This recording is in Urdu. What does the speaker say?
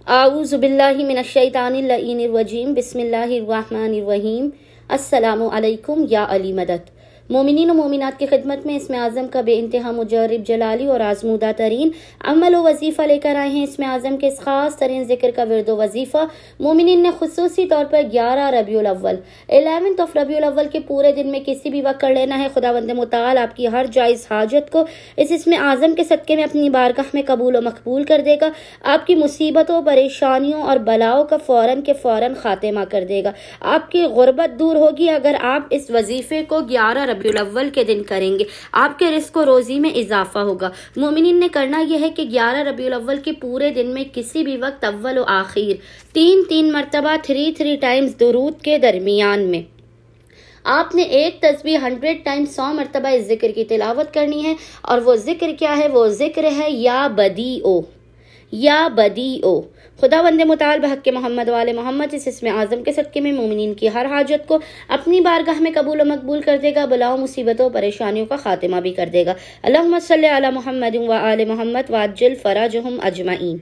اعوذ باللہ من الشیطان اللعین الرجیم، بسم اللہ الرحمن الرحیم۔ السلام علیکم یا علی مدد۔ مومنین و مومنات کی خدمت میں اسم اعظم کا بے انتہا مجرب جلالی اور آزمودہ ترین عمل و وظیفہ لے کر آئے ہیں۔ اسم اعظم کے اس خاص ترین ذکر کا ورد و وظیفہ مومنین نے خصوصی طور پر 11 ربیع الاول 11 ربیع الاول کے پورے دن میں کسی بھی وقت کر لینا ہے۔ خداوند متعال آپ کی ہر جائز حاجت کو اس اسم اعظم کے صدقے میں اپنی بارگاہ میں قبول و مقبول کر دے گا۔ آپ کی مصیبتوں، پریشانیوں اور بلاؤں کا فوراً خاتمہ کر دے گا۔ آپ کی غربت دور ہوگی اگر آپ اس وظیفے کو 11 ربیع الاول کے دن کریں گے۔ آپ کے رزق و روزی میں اضافہ ہوگا۔ مومنین نے کرنا یہ ہے کہ 11 ربیع الاول کے پورے دن میں کسی بھی وقت اول و آخر 3 مرتبہ 3 ٹائمز درود کے درمیان میں آپ نے ایک تسبیح 100 ٹائمز 100 مرتبہ اس ذکر کی تلاوت کرنی ہے۔ اور وہ ذکر کیا ہے؟ وہ ذکر ہے یا بدیعو، یا بدیعو۔ خداوند متعال بحق محمد و آل محمد اس اسم اعظم کے صدقے میں مومنین کی ہر حاجت کو اپنی بارگاہ میں قبول و مقبول کر دے گا، بلاؤں، مصیبتوں، پریشانیوں کا خاتمہ بھی کر دے گا۔ اللہم صلی علی محمد و آل محمد وعجل فرجہم اجمعین۔